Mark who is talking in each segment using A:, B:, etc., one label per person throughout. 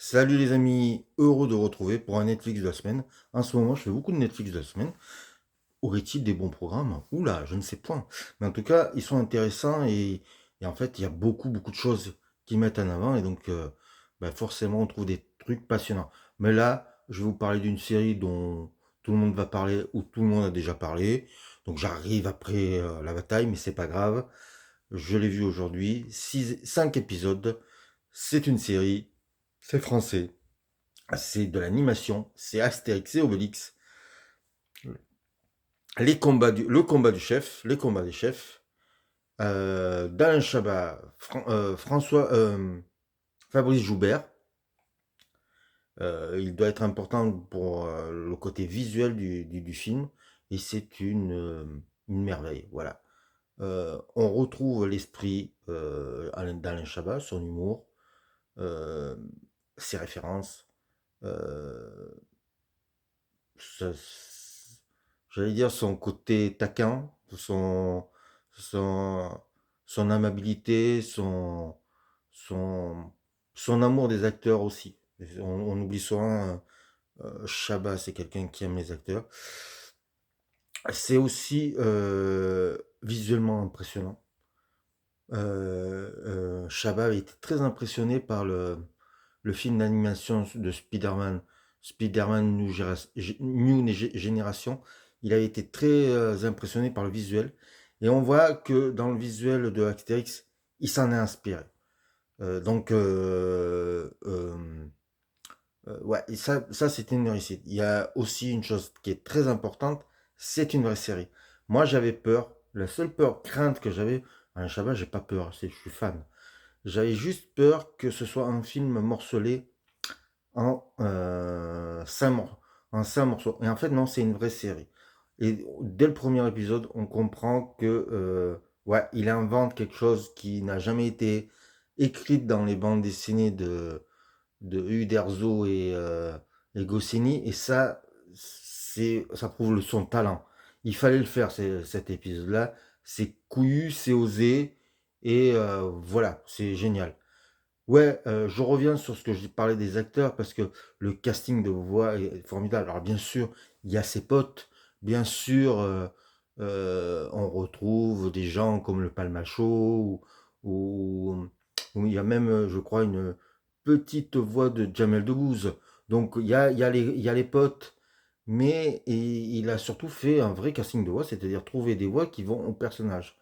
A: Salut les amis, heureux de retrouver pour un Netflix de la semaine. En ce moment, je fais beaucoup de Netflix de la semaine. Aurait-il des bons programmes? Oula, je ne sais point. Mais en tout cas, ils sont intéressants et en fait, il y a beaucoup de choses qui mettent en avant et donc forcément, on trouve des trucs passionnants. Mais là, je vais vous parler d'une série dont tout le monde va parler ou tout le monde a déjà parlé. Donc j'arrive après la bataille, mais c'est pas grave. Je l'ai vu aujourd'hui, 5 épisodes. C'est une série, c'est français. C'est de l'animation, c'est Astérix et Obélix. Le combat du chef, les combats des chefs. D'Alain Chabat, Fabrice Joubert. Il doit être important pour le côté visuel du film. Et c'est une merveille. Voilà. On retrouve l'esprit d'Alain Chabat, son humour, euh, ses références. Euh, ça- J'allais dire son côté taquin, son, son amabilité, son, son amour des acteurs aussi. On oublie souvent, Chabat, c'est quelqu'un qui aime les acteurs. C'est aussi visuellement impressionnant. Chabat a été très impressionné par le film d'animation de Spider-Man, Spider-Man New Generation. Il a été très impressionné par le visuel. Et on voit que dans le visuel de Astérix, il s'en est inspiré. Donc, ouais, et ça c'était une réussite. Il y a aussi une chose qui est très importante, c'est une vraie série. Moi, j'avais peur. La seule peur, crainte que j'avais, à Chabat, j'ai pas peur, je suis fan. J'avais juste peur que ce soit un film morcelé en, 5 morceaux. Et en fait, non, c'est une vraie série. Et dès le premier épisode, on comprend que ouais, il invente quelque chose qui n'a jamais été écrit dans les bandes dessinées de Uderzo et Goscinny. Et ça, ça prouve son talent. Il fallait le faire, cet épisode-là. C'est couillu, c'est osé. Et voilà, c'est génial. Ouais, je reviens sur ce que je parlais des acteurs parce que le casting de voix est formidable. Alors bien sûr, il y a ses potes, bien sûr, on retrouve des gens comme le Palmacho ou, ou il y a même, je crois, une petite voix de Jamel Debbouze. Donc il y a les potes, mais il a surtout fait un vrai casting de voix, c'est-à-dire trouver des voix qui vont au personnage.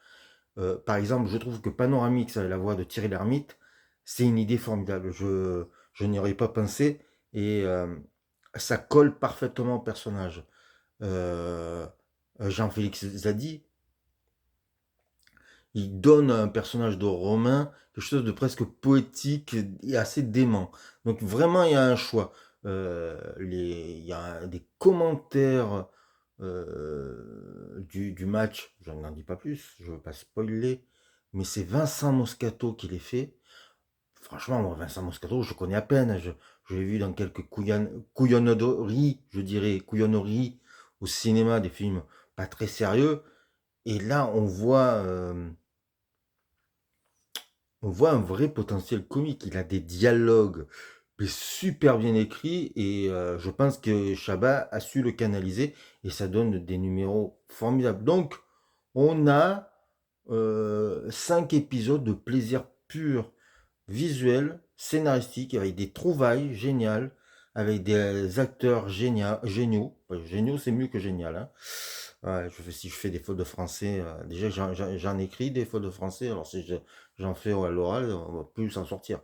A: Par exemple, je trouve que Panoramix avec la voix de Thierry Lhermitte, c'est une idée formidable. Je n'y aurais pas pensé et ça colle parfaitement au personnage. Euh, Jean-Félix Zadi, il donne à un personnage de Romain quelque chose de presque poétique et assez dément. Donc vraiment, il y a un choix. Il y a des commentaires du match, je n'en dis pas plus, je ne veux pas spoiler, mais c'est Vincent Moscato qui les fait. Franchement, moi, Vincent Moscato, je connais à peine. Je l'ai vu dans quelques couillonneries, je dirais, couillonneries au cinéma, des films pas très sérieux. Et là, on voit un vrai potentiel comique. Il a des dialogues mais super bien écrits et je pense que Chabat a su le canaliser et ça donne des numéros formidables. Donc, on a 5 épisodes de plaisir pur, visuel, scénaristique, avec des trouvailles géniales, avec des acteurs géniaux. Géniaux, c'est mieux que génial, hein. Ouais, si je fais des fautes de français, déjà j'en écris des fautes de français, alors si j'en fais à l'oral, on va plus s'en sortir.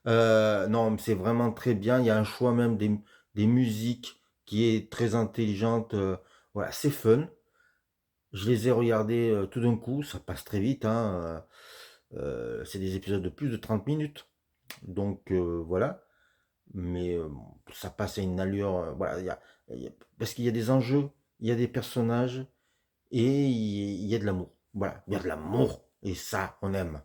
A: Non, mais c'est vraiment très bien. Il y a un choix même des musiques qui est très intelligente. Voilà, c'est fun. Je les ai regardés tout d'un coup, ça passe très vite, hein. C'est des épisodes de plus de 30 minutes. Donc voilà. Mais ça passe à une allure. Voilà, parce qu'il y a des enjeux, il y a des personnages et il y a de l'amour. Voilà, il y a de l'amour. Et ça, on aime.